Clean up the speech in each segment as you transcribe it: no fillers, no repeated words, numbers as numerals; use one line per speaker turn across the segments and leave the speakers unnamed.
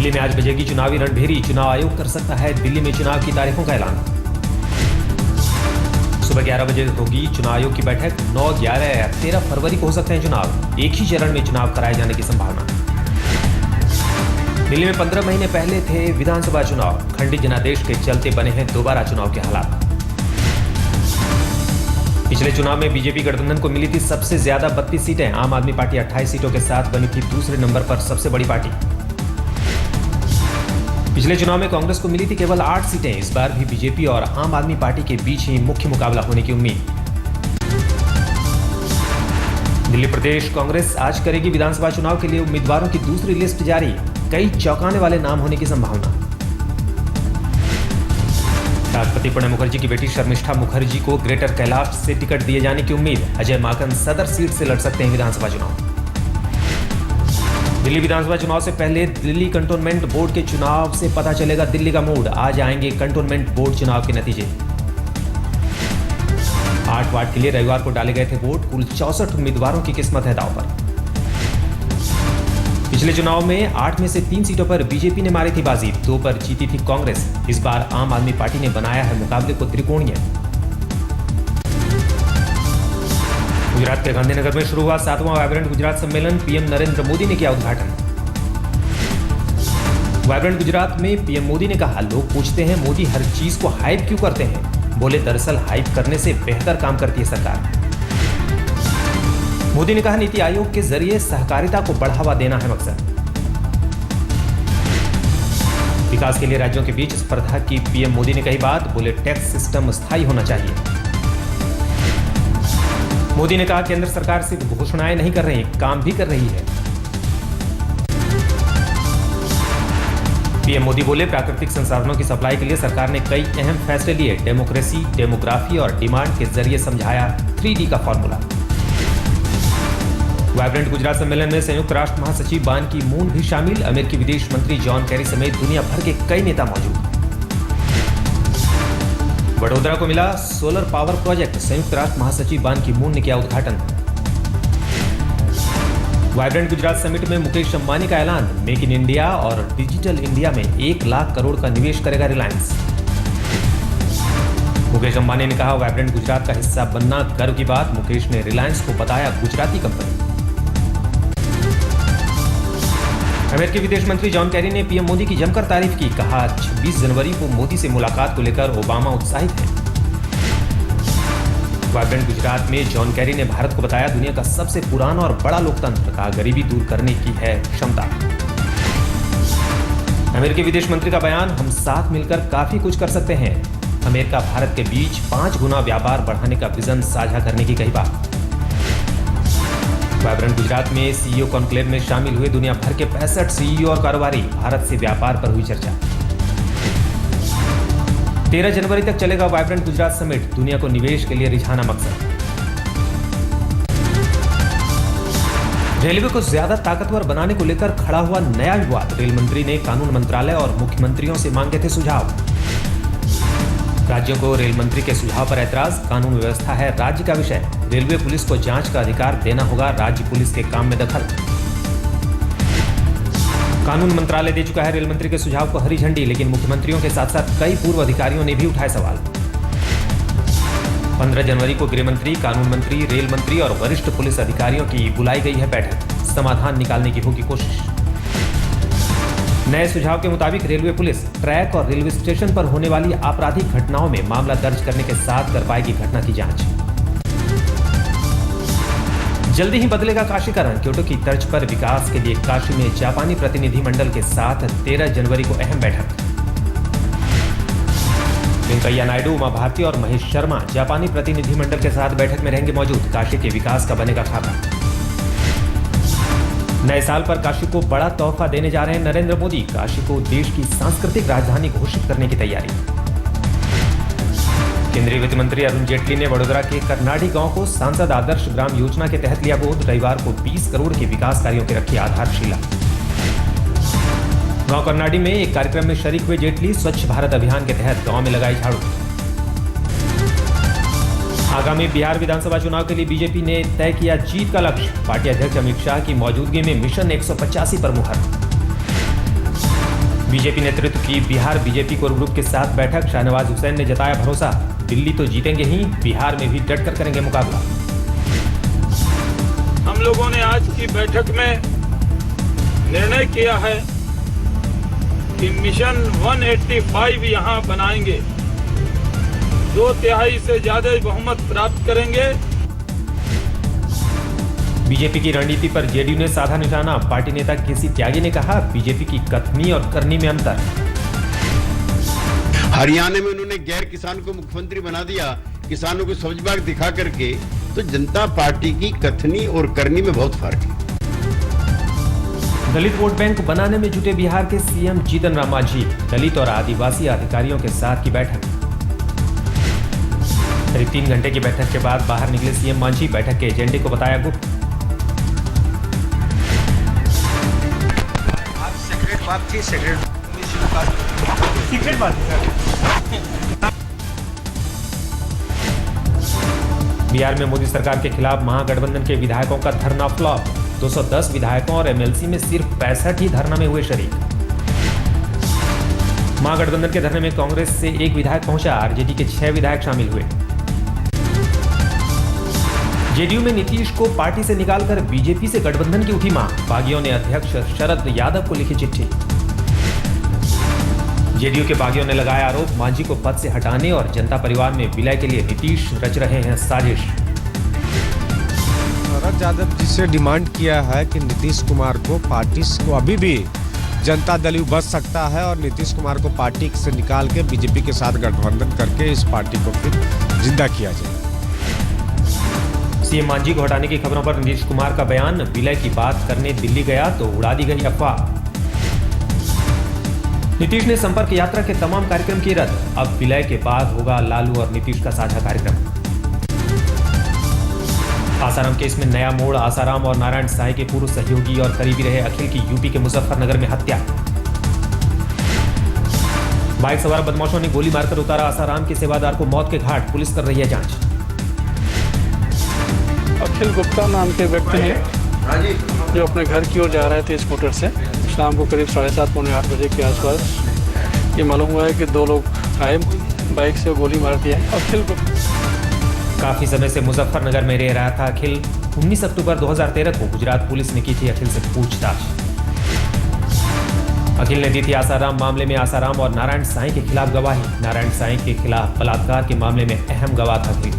दिल्ली में आज बजेगी चुनावी रणभेरी। चुनाव आयोग कर सकता है दिल्ली में चुनाव की तारीखों का ऐलान। सुबह 11 बजे होगी चुनाव आयोग की बैठक। 9, 11 या 13 फरवरी को हो सकते हैं चुनाव। एक ही चरण में चुनाव कराए जाने की संभावना। दिल्ली में 15 महीने पहले थे विधानसभा चुनाव। खंडित जनादेश के चलते बने हैं दोबारा चुनाव के हालात। पिछले चुनाव में बीजेपी गठबंधन को मिली थी सबसे ज्यादा 32 सीटें। आम आदमी पार्टी 28 सीटों के साथ बनी थी दूसरे नंबर पर सबसे बड़ी पार्टी। पिछले चुनाव में कांग्रेस को मिली थी केवल 8 सीटें। इस बार भी बीजेपी और आम आदमी पार्टी के बीच ही मुख्य मुकाबला होने की उम्मीद। दिल्ली प्रदेश कांग्रेस आज करेगी विधानसभा चुनाव के लिए उम्मीदवारों की दूसरी लिस्ट जारी। कई चौंकाने वाले नाम होने की संभावना। राष्ट्रपति प्रणब मुखर्जी की बेटी शर्मिष्ठा मुखर्जी को ग्रेटर कैलाश से टिकट दिए जाने की उम्मीद। अजय माकन सदर सीट से लड़ सकते हैं विधानसभा चुनाव। दिल्ली विधानसभा चुनाव से पहले दिल्ली कंटोनमेंट बोर्ड के चुनाव से पता चलेगा दिल्ली का मूड। आज आएंगे कंटोनमेंट बोर्ड चुनाव के नतीजे। 8 वार्ड के लिए रविवार को डाले गए थे वोट। कुल 64 उम्मीदवारों की किस्मत है दांव पर। पिछले चुनाव में 8 में से 3 सीटों पर बीजेपी ने मारी थी बाजी। 2 पर जीती थी कांग्रेस। इस बार आम आदमी पार्टी ने बनाया है मुकाबले को त्रिकोणीय। गुजरात के गांधीनगर में शुरू हुआ 7वां वाइब्रेंट गुजरात सम्मेलन। पीएम नरेंद्र मोदी ने किया उद्घाटन। वाइब्रेंट गुजरात में पीएम मोदी ने कहा, लोग पूछते हैं मोदी हर चीज को हाइप क्यों करते हैं। बोले, दरअसल हाइप करने से बेहतर काम करती है सरकार। मोदी ने कहा, नीति आयोग के जरिए सहकारिता को बढ़ावा देना है मकसद। विकास के लिए राज्यों के बीच स्पर्धा की पीएम मोदी ने कही बात। बोले, टैक्स सिस्टम स्थायी होना चाहिए। मोदी ने कहा, केंद्र सरकार सिर्फ घोषणाएं नहीं कर रही, काम भी कर रही है। पीएम मोदी बोले, प्राकृतिक संसाधनों की सप्लाई के लिए सरकार ने कई अहम फैसले लिए। डेमोक्रेसी, डेमोग्राफी और डिमांड के जरिए समझाया 3D का फॉर्मूला। वाइब्रेंट गुजरात सम्मेलन में संयुक्त राष्ट्र महासचिव बान की मून भी शामिल। अमेरिकी विदेश मंत्री जॉन कैरी समेत दुनिया भर के कई नेता मौजूद। वडोदरा को मिला सोलर पावर प्रोजेक्ट। संयुक्त राष्ट्र महासचिव बान की मून ने किया उद्घाटन। वाइब्रेंट गुजरात समिट में मुकेश अंबानी का ऐलान। मेक इन इंडिया और डिजिटल इंडिया में 1 लाख करोड़ का निवेश करेगा रिलायंस। मुकेश अंबानी ने कहा, वाइब्रेंट गुजरात का हिस्सा बनना गर्व की बात। मुकेश ने रिलायंस को बताया गुजराती कंपनी। अमेरिकी विदेश मंत्री जॉन कैरी ने पीएम मोदी की जमकर तारीफ की। कहा, 26 जनवरी को मोदी से मुलाकात को लेकर ओबामा उत्साहित हैं। वाइब्रेंट गुजरात में जॉन कैरी ने भारत को बताया दुनिया का सबसे पुराना और बड़ा लोकतंत्र। कहा, गरीबी दूर करने की है क्षमता। अमेरिकी विदेश मंत्री का बयान, हम साथ मिलकर काफी कुछ कर सकते हैं। अमेरिका भारत के बीच 5 गुना व्यापार बढ़ाने का विजन साझा करने की कही बात। वाइब्रेंट गुजरात में सीईओ कॉन्क्लेव में शामिल हुए दुनिया भर के 65 सीईओ और कारोबारी। भारत से व्यापार पर हुई चर्चा। 13 जनवरी तक चलेगा वाइब्रेंट गुजरात समिट। दुनिया को निवेश के लिए रिझाना मकसद। रेलवे को ज्यादा ताकतवर बनाने को लेकर खड़ा हुआ नया विवाद। रेल मंत्री ने कानून मंत्रालय और मुख्यमंत्रियों से मांगे थे सुझाव। राज्यों को रेल मंत्री के सुझाव पर ऐतराज। कानून व्यवस्था है राज्य का विषय। रेलवे पुलिस को जांच का अधिकार देना होगा। राज्य पुलिस के काम में दखल। कानून मंत्रालय दे चुका है रेल मंत्री के सुझाव को हरी झंडी, लेकिन मुख्यमंत्रियों के साथ साथ कई पूर्व अधिकारियों ने भी उठाए सवाल। 15 जनवरी को गृह मंत्री, कानून मंत्री, रेल मंत्री और वरिष्ठ पुलिस अधिकारियों की बुलाई गई है बैठक। समाधान निकालने की होगी कोशिश। नए सुझाव के मुताबिक रेलवे पुलिस ट्रैक और रेलवे स्टेशन पर होने वाली आपराधिक घटनाओं में मामला दर्ज करने के साथ कर पाएगी घटना की जांच। जल्दी ही बदलेगा काशी का रंग। क्योटो की तर्ज पर विकास के लिए काशी में जापानी प्रतिनिधि मंडल के साथ 13 जनवरी को अहम बैठक। वेंकैया नायडू, उमा भारती और महेश शर्मा जापानी प्रतिनिधि मंडल के साथ बैठक में रहेंगे मौजूद। काशी के विकास का बनेगा खाका। नए साल पर काशी को बड़ा तोहफा देने जा रहे हैं नरेंद्र मोदी। काशी को देश की सांस्कृतिक राजधानी घोषित करने की तैयारी। केंद्रीय वित्त मंत्री अरुण जेटली ने वडोदरा के करनाडी गांव को सांसद आदर्श ग्राम योजना के तहत लिया गोद। रविवार को 20 करोड़ के विकास कार्यों की रखी आधारशिला। गांव करनाडी में एक कार्यक्रम में शरीक हुए जेटली स्वच्छ भारत अभियान के तहत गांव में लगाई झाड़ू। आगामी बिहार विधानसभा चुनाव के लिए बीजेपी ने तय किया जीत का लक्ष्य। पार्टी अध्यक्ष अमित शाह की मौजूदगी में मिशन 185 पर मुहर। बीजेपी नेतृत्व की बिहार बीजेपी कोर ग्रुप के साथ बैठक। शाहनवाज हुसैन ने जताया भरोसा, दिल्ली तो जीतेंगे ही, बिहार में भी डटकर करेंगे मुकाबला।
हम लोगों ने आज की बैठक में निर्णय किया है कि मिशन 185 यहां बनाएंगे, 2/3 से ज्यादा बहुमत प्राप्त करेंगे।
बीजेपी की रणनीति पर जेडीयू ने साधा निशाना। पार्टी नेता केसी त्यागी ने कहा, बीजेपी की कथनी और करनी में अंतर।
हरियाणा में उन्होंने गैर किसान को मुख्यमंत्री बना दिया, किसानों को समझबाग दिखा करके। तो जनता पार्टी की कथनी और करनी में बहुत फर्क है।
दलित वोट बैंक बनाने में जुटे बिहार के सीएम जीतन राम मांझी। दलित और आदिवासी अधिकारियों के साथ की बैठक। करीब 3 घंटे की बैठक के बाद बाहर निकले सीएम मांझी। बैठक के एजेंडे को बताया गुप्त।
बात थी सीक्रेट बात थी सर।
बिहार में मोदी सरकार के खिलाफ महागठबंधन के विधायकों का धरना फ्लॉप। 210 विधायकों और एमएलसी में सिर्फ 65 ही धरना में हुए शरीक। महागठबंधन के धरने में कांग्रेस से 1 विधायक पहुंचा, आरजेडी के 6 विधायक शामिल हुए। जेडीयू में नीतीश को पार्टी से निकालकर बीजेपी से गठबंधन की उठी मांग। बागियों ने अध्यक्ष शरद यादव को लिखी चिट्ठी। जेडीयू के बागियों ने लगाया आरोप, मांझी को पद से हटाने और जनता परिवार में विलय के लिए नीतीश रच रहे हैं साजिश।
शरद यादव जी से डिमांड किया है कि नीतीश कुमार को पार्टी को अभी भी जनता दल यू बच सकता है और नीतीश कुमार को पार्टी से निकाल के बीजेपी के साथ गठबंधन करके इस पार्टी को फिर जिंदा किया जाए।
सीएम मांझी को हटाने की खबरों पर नीतीश कुमार का बयान, विलय की बात करने दिल्ली गया तो उड़ा दी गई अफवाह। नीतीश ने संपर्क यात्रा के तमाम कार्यक्रम किए रद्द। अब विलय के बाद होगा लालू और नीतीश का साझा कार्यक्रम। आसाराम केस में नया मोड़। आसाराम और नारायण साईं के पूर्व सहयोगी और करीबी रहे अखिल की यूपी के मुजफ्फरनगर में हत्या। बाइक सवार बदमाशों ने गोली मारकर उतारा आसाराम के सेवादार को मौत के घाट। पुलिस कर रही है जांच।
अखिल गुप्ता नाम के व्यक्ति हैं जो अपने घर की ओर जा रहे थे स्कूटर से। शाम को करीब 7:30 पौने 8 बजे के आसपास ये मालूम हुआ है कि 2 लोग आए, बाइक से गोली मार दिया। अखिल
काफी समय से मुजफ्फरनगर में रह रहा था अखिल। 19 अक्टूबर 2013 को गुजरात पुलिस ने की थी अखिल से पूछताछ। अखिल ने दी थी आसाराम मामले में आसाराम और नारायण साईं के खिलाफ गवाही। नारायण साईं के खिलाफ बलात्कार के मामले में अहम गवाह था अखिल।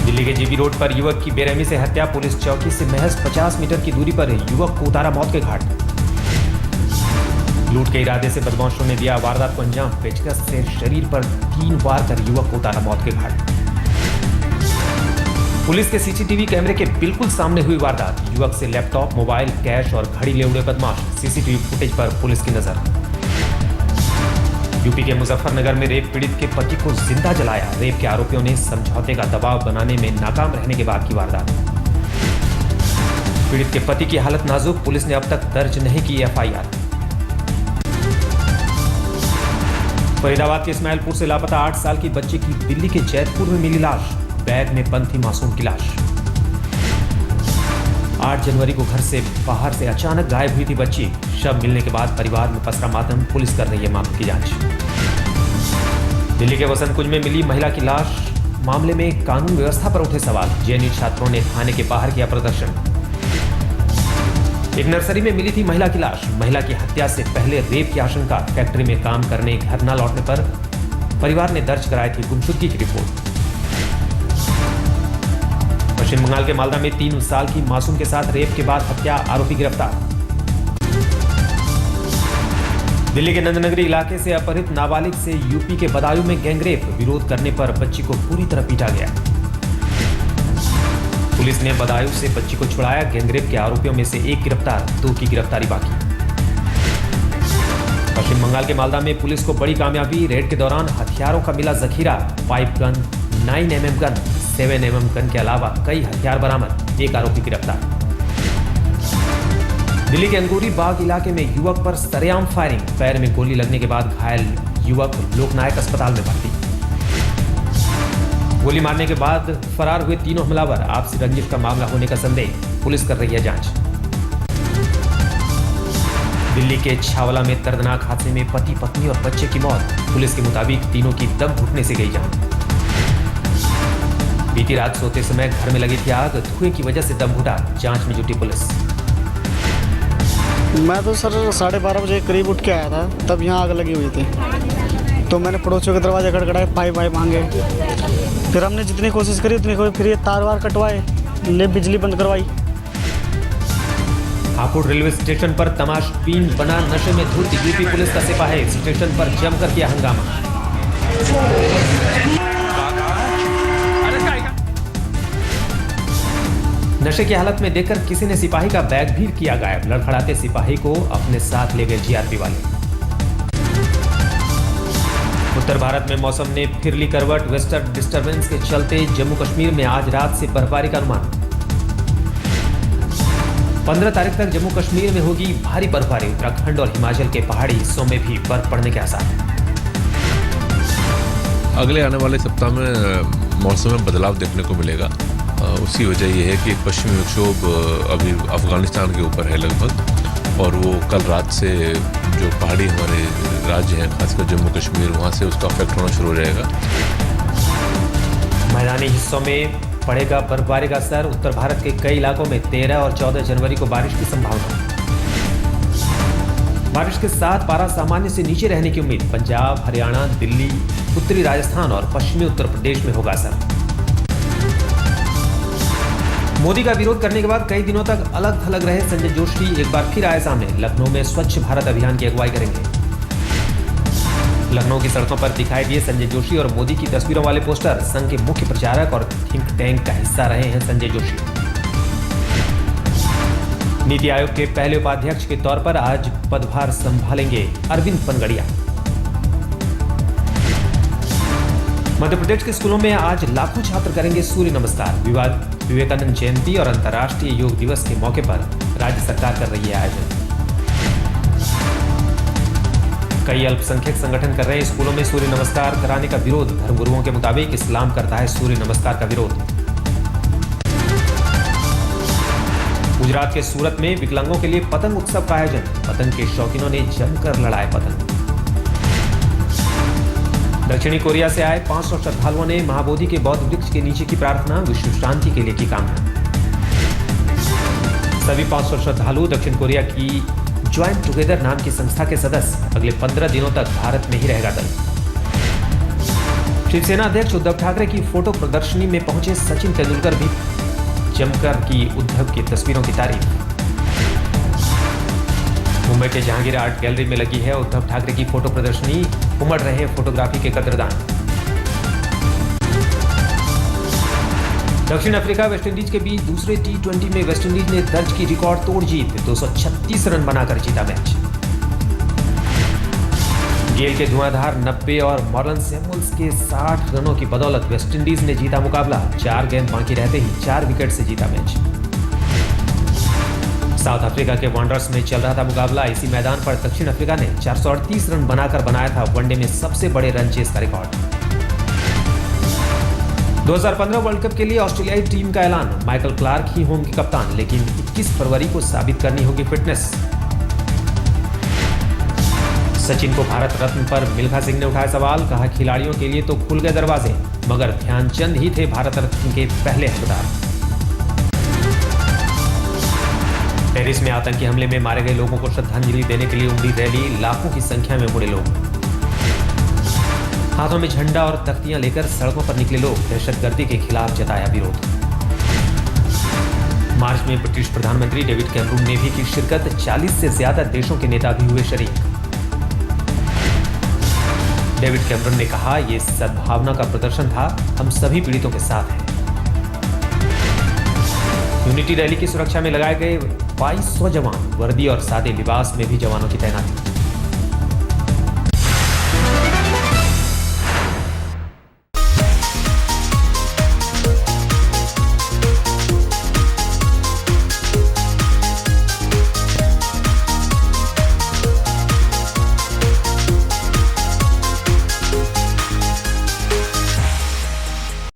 दिल्ली के जीबी रोड पर युवक की बेरहमी से हत्या। पुलिस चौकी से महज 50 मीटर की दूरी पर युवक को उतारा मौत के घाट। लूट के इरादे से बदमाशों ने दिया वारदात को अंजाम। पेचकस से शरीर पर 3 वार कर युवक को उतारा मौत के घाट। पुलिस के सीसीटीवी कैमरे के बिल्कुल सामने हुई वारदात। युवक से लैपटॉप, मोबाइल, कैश और घड़ी ले उड़े बदमाश। सीसीटीवी फुटेज पर पुलिस की नजर। यूपी के मुजफ्फरनगर में रेप पीड़ित के पति को जिंदा जलाया। रेप के आरोपियों ने समझौते का दबाव बनाने में नाकाम रहने के बाद की वारदात। पीड़ित के पति की हालत नाजुक। पुलिस ने अब तक दर्ज नहीं की एफआईआर। फरीदाबाद के इस्माइलपुर से लापता 8 साल की बच्ची की दिल्ली के जैतपुर में मिली लाश। बैग में बंद थी मासूम की लाश। 8 जनवरी को घर से बाहर से अचानक गायब हुई थी बच्ची। शव मिलने के बाद परिवार में पसरा मातम। पुलिस कर रही है मामले की जांच। दिल्ली के वसंत कुंज में मिली महिला की लाश मामले में कानून व्यवस्था पर उठे सवाल। जेएनयू छात्रों ने थाने के बाहर किया प्रदर्शन। एक नर्सरी में मिली थी महिला की लाश। महिला की हत्या से पहले रेप की आशंका। फैक्ट्री में काम करने घर न लौटने पर परिवार ने दर्ज कराई थी गुमशुदगी की रिपोर्ट। पश्चिम बंगाल के मालदा में 3 साल की मासूम के साथ रेप के बाद हत्या, आरोपी गिरफ्तार। दिल्ली के नंदनगरी इलाके से अपहृत नाबालिग से यूपी के बदायूं में गैंगरेप। विरोध करने पर बच्ची को पूरी तरह पीटा गया। पुलिस ने बदायूं से बच्ची को छुड़ाया। गैंगरेप के आरोपियों में से 1 गिरफ्तार, 2 की गिरफ्तारी बाकी। पश्चिम बंगाल के मालदा में पुलिस को बड़ी कामयाबी। रेड के दौरान हथियारों का मिला जखीरा। 5 gun, 9mm gun, 7mm gun के अलावा कई हथियार बरामद। 1 आरोपी गिरफ्तार। दिल्ली के अंगूरी बाग इलाके में युवक पर सरेआम फायरिंग। पैर में गोली लगने के बाद घायल युवक लोकनायक अस्पताल में भर्ती। गोली मारने के बाद फरार हुए 3 हमलावर। आपसी रंजिश का मामला होने का संदेह। पुलिस कर रही है जांच। दिल्ली के छावला में दर्दनाक हादसे में पति, पत्नी और बच्चे की मौत। पुलिस के मुताबिक तीनों की दम घुटने से गई जान। बीती रात सोते समय घर में लगी थी आग, धुएं की वजह से दम घुटा, जांच में जुटी पुलिस।
मैं तो सर 12:30 बजे करीब उठ के आया था, तब यहाँ आग लगी हुई थी। तो मैंने पड़ोसियों के दरवाजे खड़खड़ाए, पाइप मांगे। फिर हमने जितनी कोशिश करी उतनी कोई, फिर ये तार वार कटवाए, ने बिजली बंद करवाई।
हापुड़ रेलवे स्टेशन पर तमाशबीन बना नशे में धुत यूपी पुलिस का सिपाही, स्टेशन पर जमकर किया हंगामा। नशे की हालत में देखकर किसी ने सिपाही का बैग भी किया गायब। लड़खड़ाते सिपाही को अपने साथ ले गए जीआरपी वाले। उत्तर भारत में मौसम ने फिर ली करवट। वेस्टर्न डिस्टर्बेंस के चलते जम्मू कश्मीर में आज रात से बर्फबारी का अनुमान। 15 तारीख तक जम्मू कश्मीर में होगी भारी बर्फबारी। उत्तराखंड और हिमाचल के पहाड़ी हिस्सों में भी बर्फ पड़ने के आसार हैं।
अगले आने वाले सप्ताह में मौसम में बदलाव देखने को मिलेगा। उसकी वजह यह है कि पश्चिमी विक्षोभ अभी अफगानिस्तान के ऊपर है लगभग, और वो कल रात से जो पहाड़ी हमारे राज्य हैं, खासकर जम्मू कश्मीर, वहाँ से उसका इफेक्ट होना शुरू हो जाएगा।
मैदानी हिस्सों में पड़ेगा बर्फबारी का असर। उत्तर भारत के कई इलाकों में 13 और 14 जनवरी को बारिश की संभावना। बारिश के साथ पारा सामान्य से नीचे रहने की उम्मीद। पंजाब, हरियाणा, दिल्ली, उत्तरी राजस्थान और पश्चिमी उत्तर प्रदेश में होगा असर। मोदी का विरोध करने के बाद कई दिनों तक अलग थलग रहे संजय जोशी एक बार फिर आए सामने। लखनऊ में स्वच्छ भारत अभियान की अगुवाई करेंगे। लखनऊ की सड़कों पर दिखाई दिए संजय जोशी और मोदी की तस्वीरों वाले पोस्टर। संघ के मुख्य प्रचारक और थिंक टैंक का हिस्सा रहे हैं संजय जोशी। नीति आयोग के पहले उपाध्यक्ष के तौर पर आज पदभार संभालेंगे अरविंद पनगड़िया। मध्य प्रदेश के स्कूलों में आज लाखों छात्र करेंगे सूर्य नमस्कार। विवेकानंद जयंती और अंतर्राष्ट्रीय योग दिवस के मौके पर राज्य सरकार कर रही है आयोजन। कई अल्पसंख्यक संगठन कर रहे हैं स्कूलों में सूर्य नमस्कार कराने का विरोध। धर्मगुरुओं के मुताबिक इस्लाम करता है सूर्य नमस्कार का विरोध। गुजरात के सूरत में विकलांगों के लिए पतंग उत्सव का आयोजन। पतंग के शौकीनों ने जमकर लड़ाए पतंग। दक्षिणी कोरिया से आए 500 श्रद्धालुओं ने महाबोधि के बौद्ध वृक्ष के नीचे की प्रार्थना, विश्व शांति के लिए की कामना। सभी 500 श्रद्धालु दक्षिण कोरिया की ज्वाइन टुगेदर नाम की संस्था के सदस्य। अगले 15 दिनों तक भारत में ही रहेगा दल। शिवसेना अध्यक्ष उद्धव ठाकरे की फोटो प्रदर्शनी में पहुंचे सचिन तेंदुलकर भी जमकर की उद्धव की तस्वीरों की तारीफ। मुंबई के जहांगीर आर्ट गैलरी में लगी है उद्धव ठाकरे की फोटो प्रदर्शनी। उमड़ रहे फोटोग्राफी के कद्रदान। दक्षिण अफ्रीका वेस्टइंडीज के बीच दूसरे T20 में वेस्टइंडीज ने दर्ज की रिकॉर्ड तोड़ जीत। 236 रन बनाकर जीता मैच। गेल के धुआंधार 90 और मॉर्लन सैमुअल्स के 60 रनों की बदौलत वेस्टइंडीज ने जीता मुकाबला। 4 गेंद बाकी रहते ही 4 विकेट से जीता मैच। साउथ अफ्रीका के वांडरर्स में चल रहा था मुकाबला। इसी मैदान पर दक्षिण अफ्रीका ने 438 रन बनाकर बनाया था वनडे में सबसे बड़े रन चेस का रिकॉर्ड। 2015 वर्ल्ड कप के लिए ऑस्ट्रेलियाई टीम का ऐलान। माइकल क्लार्क ही होंगे कप्तान, लेकिन 21 फरवरी को साबित करनी होगी फिटनेस। सचिन को भारत रत्न पर मिल्खा सिंह ने उठाया सवाल। कहा खिलाड़ियों के लिए तो खुल गए दरवाजे, मगर ध्यानचंद ही थे भारत रत्न के पहले हकदार। पेरिस में आतंकी हमले में मारे गए लोगों को श्रद्धांजलि देने के लिए उमड़ी रैली। लाखों की संख्या में मुड़े लोग। हाथों में झंडा और तख्तियां लेकर सड़कों पर निकले लोग। दहशतगर्दी के खिलाफ जताया विरोध। मार्च में ब्रिटिश प्रधानमंत्री डेविड कैमरून ने भी की शिरकत। 40 से ज्यादा देशों के नेता भी हुए शरीक। डेविड कैमरून ने कहा, यह सद्भावना का प्रदर्शन था, हम सभी पीड़ितों के साथ हैं। यूनिटी रैली की सुरक्षा में लगाए गए 2200 जवान। वर्दी और सादे लिबास में भी जवानों की तैनाती।